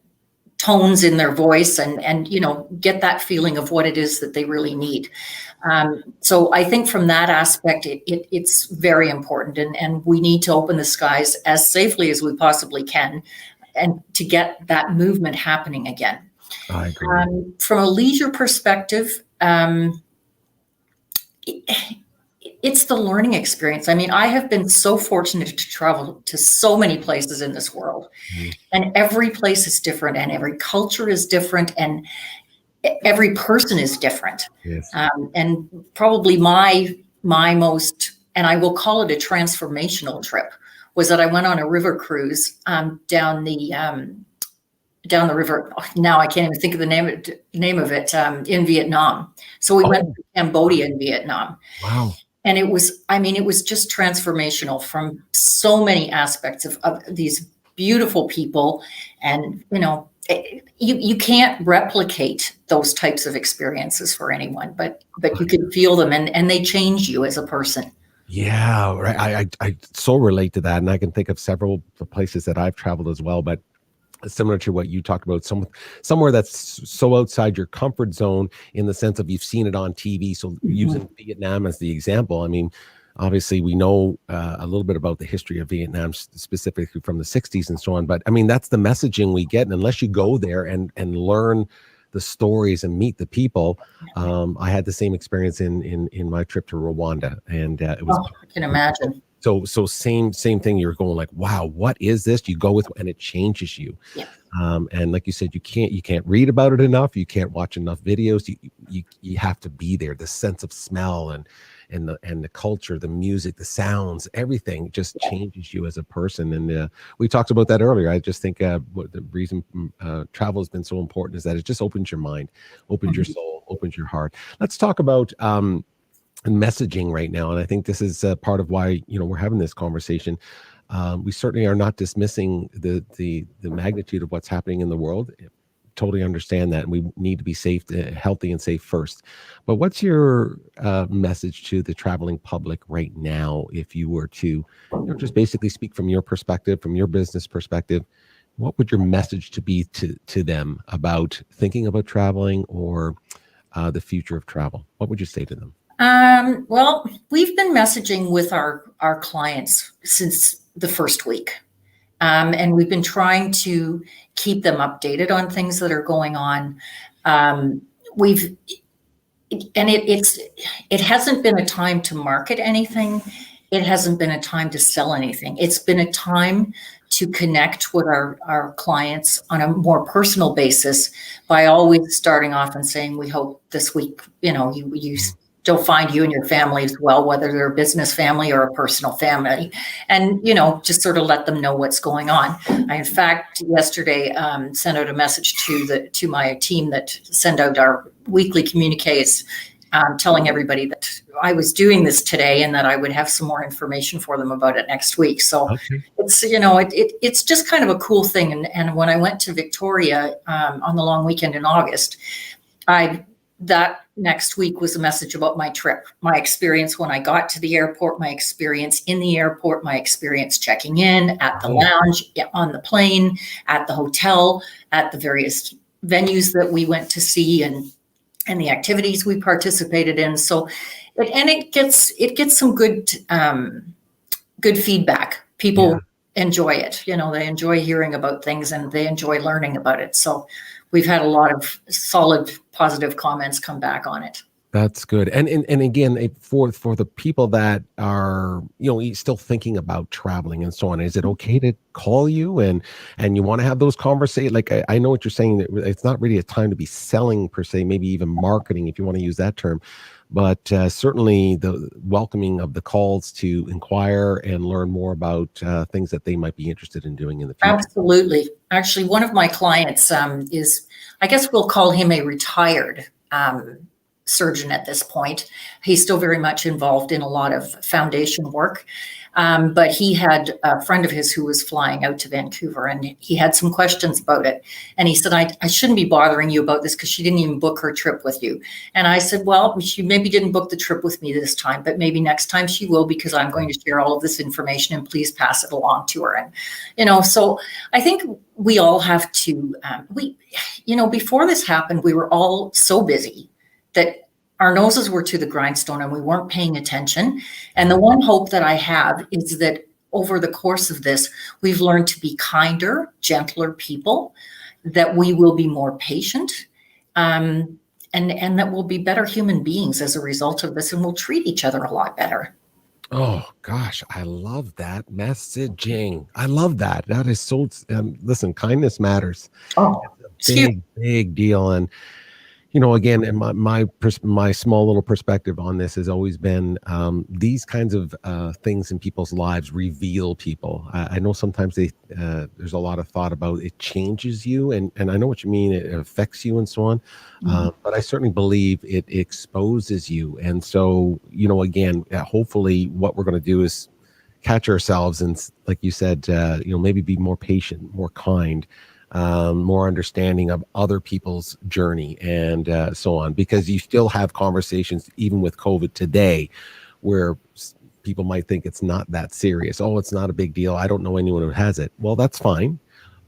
tones in their voice and get that feeling of what it is that they really need. So I think from that aspect, it's very important, and we need to open the skies as safely as we possibly can, and to get that movement happening again. I agree. From a leisure perspective, it's the learning experience. I have been so fortunate to travel to so many places in this world, and every place is different, and every culture is different, and every person is different. Yes. And probably my most, and I will call it a transformational trip, was that I went on a river cruise down the river. Now I can't even think of the name of it, in Vietnam. So we went to Cambodia and Vietnam. Wow. And it was just transformational from so many aspects of these beautiful people. And, you can't replicate those types of experiences for anyone, but you can feel them, and they change you as a person. Yeah, right. I so relate to that. And I can think of several places that I've traveled as well, but similar to what you talked about, somewhere that's so outside your comfort zone in the sense of you've seen it on TV. So using Vietnam as the example, I mean, obviously we know a little bit about the history of Vietnam, specifically from the 60s and so on. But I mean, that's the messaging we get. And unless you go there and learn the stories and meet the people, I had the same experience in my trip to Rwanda, and it was. I can imagine. So same thing. You're going like, wow, what is this? You go with, and it changes you. Yeah. And like you said, you can't read about it enough. You can't watch enough videos. You have to be there. The sense of smell and the culture, the music, the sounds, everything just changes you as a person. And we talked about that earlier. I just think what the reason travel has been so important is that it just opens your mind, opens your soul, opens your heart. Let's talk about messaging right now, and I think this is part of why we're having this conversation. We certainly are not dismissing the magnitude of what's happening in the world. Totally understand that, and we need to be safe, healthy, and safe first. But what's your message to the traveling public right now, if you were to just basically speak from your perspective, from your business perspective? What would your message to be to them about thinking about traveling or the future of travel? What would you say to them? Well, we've been messaging with our clients since the first week. And we've been trying to keep them updated on things that are going on. It hasn't been a time to market anything. It hasn't been a time to sell anything. It's been a time to connect with our clients on a more personal basis by always starting off and saying, we hope this week, you still find you and your family as well, whether they're a business family or a personal family, and just sort of let them know what's going on. I, in fact, yesterday sent out a message to my team that send out our weekly communiques, telling everybody that I was doing this today and that I would have some more information for them about it next week. So it's it's just kind of a cool thing. And when I went to Victoria on the long weekend in August, that next week was a message about my trip, my experience when I got to the airport, my experience in the airport, my experience checking in at the lounge, on the plane, at the hotel, at the various venues that we went to see and the activities we participated in. So, it gets some good feedback. People enjoy it. They enjoy hearing about things and they enjoy learning about it. So we've had a lot of solid, positive comments come back on it. That's good. And again, for the people that are, still thinking about traveling and so on, is it okay to call you and you want to have those conversations? Like, I know what you're saying, that it's not really a time to be selling per se, maybe even marketing, if you want to use that term, but certainly the welcoming of the calls to inquire and learn more about things that they might be interested in doing in the future. Absolutely. Actually, one of my clients is, I guess we'll call him a retired surgeon at this point. He's still very much involved in a lot of foundation work. But he had a friend of his who was flying out to Vancouver, and he had some questions about it. And he said, I shouldn't be bothering you about this because she didn't even book her trip with you. And I said, well, she maybe didn't book the trip with me this time, but maybe next time she will, because I'm going to share all of this information and please pass it along to her. And, so I think we all have to, before this happened, we were all so busy that our noses were to the grindstone and we weren't paying attention. And the one hope that I have is that over the course of this, we've learned to be kinder, gentler people, that we will be more patient, and that we'll be better human beings as a result of this, and we'll treat each other a lot better. Oh gosh, I love that messaging. I love that. That is so, listen, kindness matters. Oh, it's a big deal. And again, in my small little perspective on this has always been these kinds of things in people's lives reveal people. I know sometimes there's a lot of thought about it changes you, and I know what you mean. It affects you and so on. But I certainly believe it exposes you. And so, again, hopefully what we're going to do is catch ourselves and, like you said, maybe be more patient, more kind, more understanding of other people's journey and so on, because you still have conversations even with COVID today where people might think it's not that serious. Oh, it's not a big deal. I don't know anyone who has it. Well, that's fine.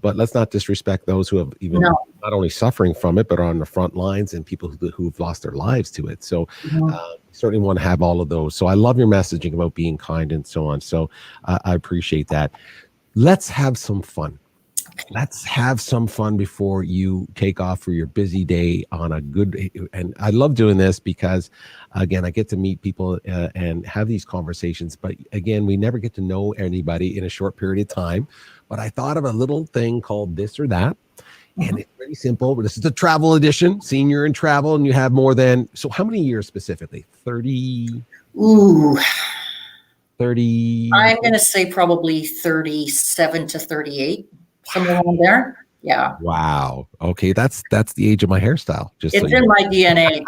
but let's not disrespect those who have even not only suffering from it, but are on the front lines and people who've lost their lives to it. So certainly want to have all of those. So I love your messaging about being kind and so on. So I appreciate that. Let's have some fun. Let's have some fun before you take off for your busy day on a good, and I love doing this because again, I get to meet people and have these conversations, but again, we never get to know anybody in a short period of time. But I thought of a little thing called This or That, and it's pretty simple. But this is the travel edition, senior in travel, and you have more than, so how many years specifically? 30? Ooh. 30? I'm going to say probably 37 to 38. Somewhere around there. Yeah. Wow. Okay. That's the age of my hairstyle. Just it's in my DNA.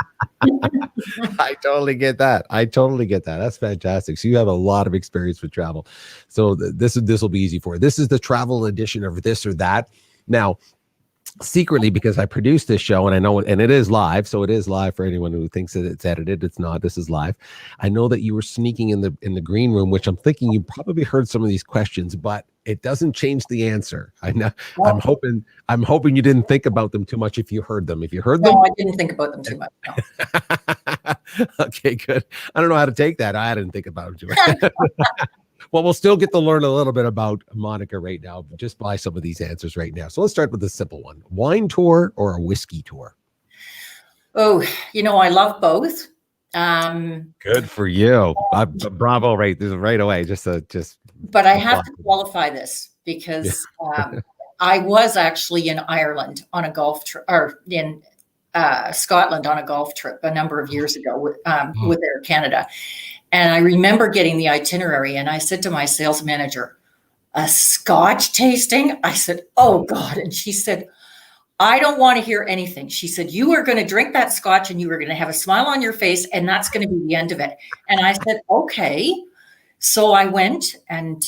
I totally get that. That's fantastic. So you have a lot of experience with travel. So this will be easy for you. This is the travel edition of This or That. Now, secretly, because I produced this show and I know it, and it is live. So it is live for anyone who thinks that it's edited. It's not. This is live. I know that you were sneaking in the green room, which I'm thinking you probably heard some of these questions, but it doesn't change the answer. I'm hoping you didn't think about them too much if you heard them. If you heard them. No, I didn't think about them too much. No. Okay, good. I don't know how to take that. I didn't think about them too much. Well, we'll still get to learn a little bit about Monica right now, just by some of these answers right now. So let's start with the simple one. Wine tour or a whiskey tour? Oh, I love both. Good for you. Bravo right away. But I have to qualify this because I was actually in Ireland on a golf trip, or in Scotland on a golf trip a number of years ago with Air Canada. And I remember getting the itinerary and I said to my sales manager, a Scotch tasting? I said, oh God. And she said, I don't want to hear anything. She said, you are going to drink that Scotch and you are going to have a smile on your face and that's going to be the end of it. And I said, okay. So I went and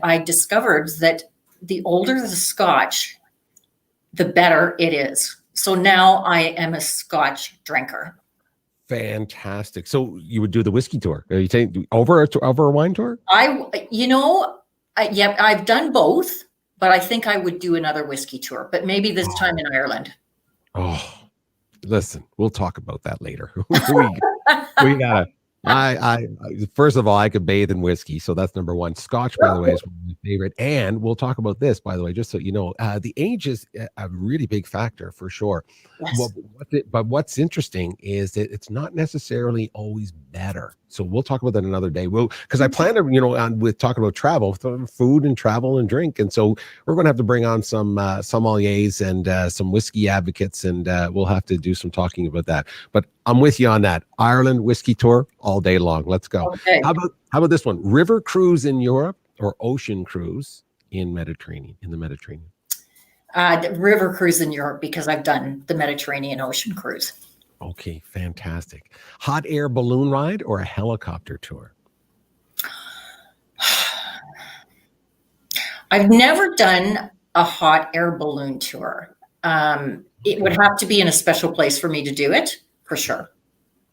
I discovered that the older the Scotch, the better it is. So now I am a Scotch drinker. Fantastic. So you would do the whiskey tour? Are you saying over a wine tour? I've done both, but I think I would do another whiskey tour, but maybe this time in Ireland. Oh, listen, we'll talk about that later. we gotta. I first of all, I could bathe in whiskey, so that's number one. Scotch, by the way, is one of my favorite, and we'll talk about this, by the way, just so you know. The age is a really big factor for sure. Yes. But what's interesting is that it's not necessarily always better. So we'll talk about that another day. Because I plan to, with talking about travel, food and travel and drink, and so we're going to have to bring on some sommeliers and some whiskey advocates, and we'll have to do some talking about that. But I'm with you on that. Ireland whiskey tour all day long. Let's go. Okay. How about this one? River cruise in Europe or ocean cruise in the Mediterranean? River cruise in Europe, because I've done the Mediterranean ocean cruise. Okay, fantastic. Hot air balloon ride or a helicopter tour? I've never done a hot air balloon tour. It would have to be in a special place for me to do it, for sure.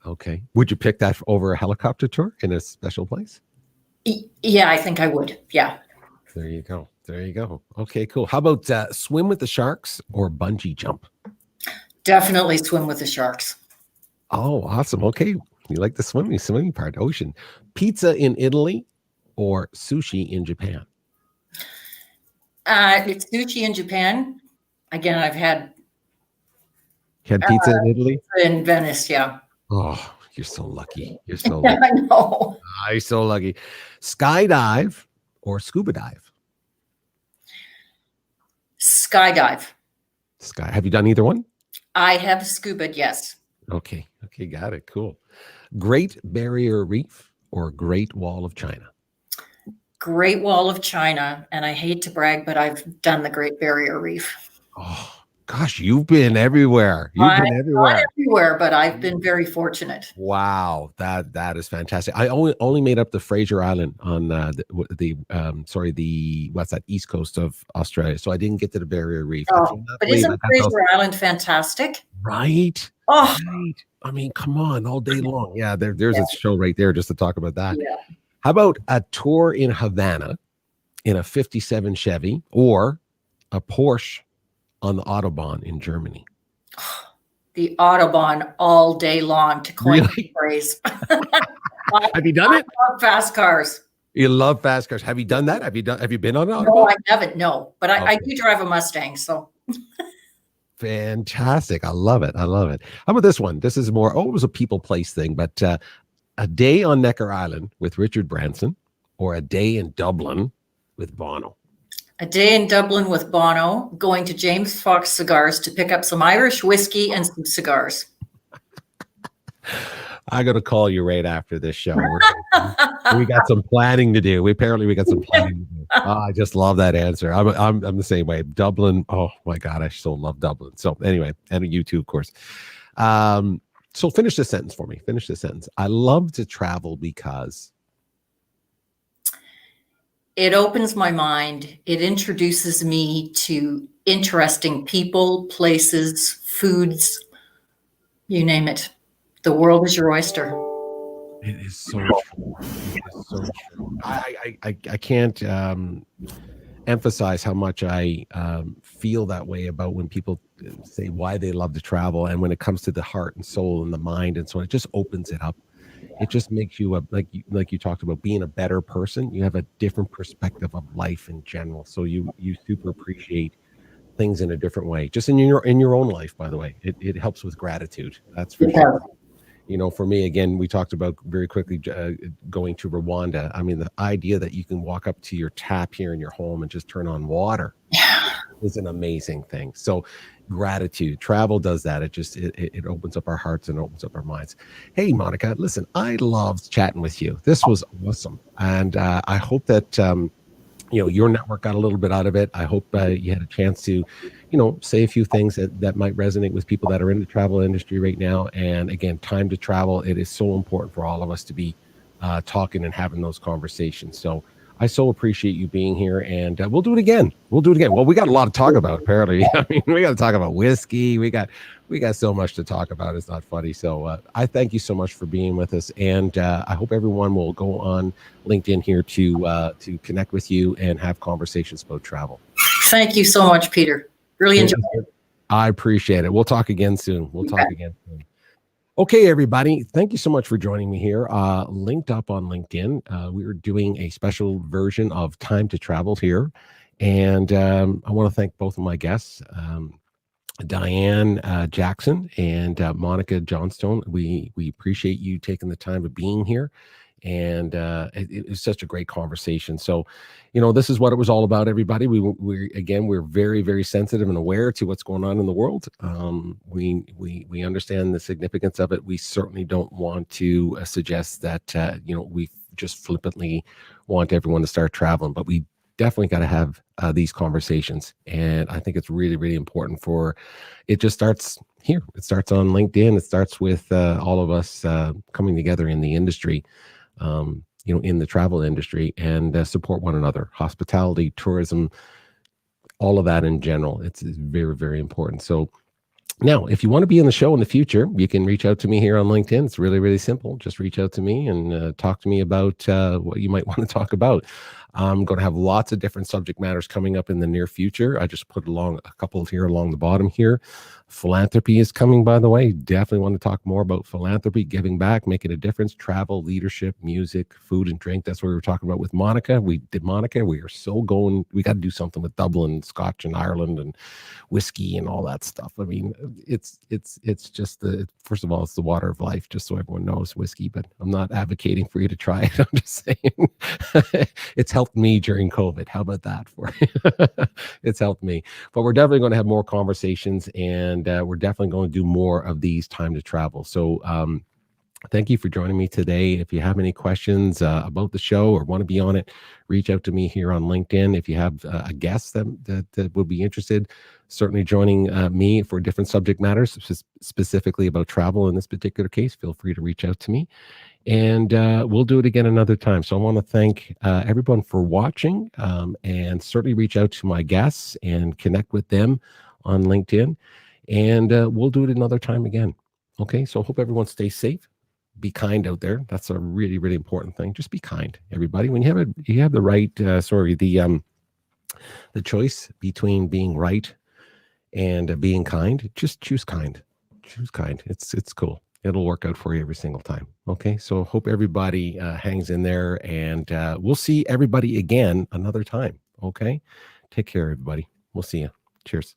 Okay. Would you pick that over a helicopter tour in a special place? Yeah, I think I would. Yeah. There you go. Okay, cool. How about swim with the sharks or bungee jump? Definitely swim with the sharks. Oh, awesome. Okay. You like the swimming part, ocean. Pizza in Italy or sushi in Japan? It's sushi in Japan. Again, I've had pizza in Italy? In Venice, yeah. Oh, you're so lucky. I know. I'm so lucky. Skydive or scuba dive? Skydive. Have you done either one? I have scuba, yes. Okay, got it. Cool. Great Barrier Reef or Great Wall of China? Great Wall of China, and I hate to brag, but I've done the Great Barrier Reef. Oh, gosh, you've been everywhere. Not everywhere, but I've been very fortunate. Wow, that is fantastic. I only made up the Fraser Island on the east coast of Australia, so I didn't get to the Barrier Reef. Oh, but isn't Fraser Island fantastic? Right. Oh, right. I mean, come on, all day long. Yeah, there's a show right there just to talk about that. Yeah. How about a tour in Havana in a 57 Chevy or a Porsche on the Autobahn in Germany. The Autobahn all day long, to coin Really? the phrase. Have you done it? I love fast cars. You love fast cars. Have you done that? Have you been on an No, Autobahn? I haven't. No, but I Okay. do drive a Mustang. So Fantastic. I love it. I love it. How about this one? This is more, it was a people place thing, but a day on Necker Island with Richard Branson or a day in Dublin with Bono. a day in Dublin with Bono, going to James Fox Cigars to pick up some Irish whiskey and some cigars. I got to call you right after this show. We got some planning to do. We got some planning to do. Oh, I just love that answer. I'm the same way. Dublin. Oh my God, I so love Dublin. So anyway, and you too, of course. So finish this sentence for me. Finish this sentence. I love to travel because it opens my mind. It introduces me to interesting people, places, foods, you name it. The world is your oyster. it is so true. It is so true. I can't emphasize how much I feel that way about when people say why they love to travel, and when it comes to the heart and soul and the mind and so on, it just opens it up. It just makes you like you talked about being a better person. You have a different perspective of life in general, so you super appreciate things in a different way. Just in your own life, by the way, it helps with gratitude. That's for sure. You know, for me, again, we talked about very quickly going to Rwanda. I mean, the idea that you can walk up to your tap here in your home and just turn on water is an amazing thing. So gratitude, travel does that. It opens up our hearts and opens up our minds. Hey, Monica, listen, I loved chatting with you. This was awesome. And I hope that, your network got a little bit out of it. I hope you had a chance to, say a few things that might resonate with people that are in the travel industry right now. And again, time to travel. It is so important for all of us to be talking and having those conversations. So I so appreciate you being here, and we'll do it again. Well, we got a lot to talk about, apparently. I mean, we got to talk about whiskey. We got so much to talk about. It's not funny. So I thank you so much for being with us, and I hope everyone will go on LinkedIn here to connect with you and have conversations about travel. Thank you so much, Peter. Really enjoyed it. I appreciate it. We'll talk again soon. Okay, everybody. Thank you so much for joining me here. Linked up on LinkedIn. We are doing a special version of Time to Travel here. And I want to thank both of my guests, Diane Jackson and Monica Johnstone. We appreciate you taking the time of being here. And it was such a great conversation. So, this is what it was all about, everybody. We're very, very sensitive and aware to what's going on in the world. We understand the significance of it. We certainly don't want to suggest that, we just flippantly want everyone to start traveling, but we definitely got to have these conversations. And I think it's really, really important it just starts here. It starts on LinkedIn. It starts with all of us coming together in the industry. In the travel industry, and support one another, hospitality, tourism, all of that in general. It's very, very important. So now, if you want to be in the show in the future, you can reach out to me here on LinkedIn. It's really, really simple. Just reach out to me and talk to me about what you might want to talk about. I'm going to have lots of different subject matters coming up in the near future. I just put a couple here along the bottom here. Philanthropy is coming, by the way. Definitely want to talk more about philanthropy, giving back, making a difference, travel, leadership, music, food, and drink. That's what we were talking about with Monica. We are so going. We got to do something with Dublin, Scotch, and Ireland, and whiskey, and all that stuff. I mean, it's just first of all, it's the water of life, just so everyone knows, whiskey. But I'm not advocating for you to try it. I'm just saying it's helped me during COVID. How about that for you? It's helped me. But we're definitely going to have more conversations, and we're definitely going to do more of these Time to Travel. So thank you for joining me today. If you have any questions about the show or want to be on it, reach out to me here on LinkedIn. If you have a guest that would be interested, certainly joining me for different subject matters, specifically about travel in this particular case, feel free to reach out to me. And we'll do it again another time. So I want to thank everyone for watching, and certainly reach out to my guests and connect with them on LinkedIn. And we'll do it another time again. Okay, so I hope everyone stays safe. Be kind out there. That's a really, really important thing. Just be kind, everybody. When you have the right, the choice between being right and being kind, just choose kind. Choose kind. It's cool. It'll work out for you every single time. Okay. So hope everybody hangs in there, and we'll see everybody again another time. Okay. Take care, everybody. We'll see you. Cheers.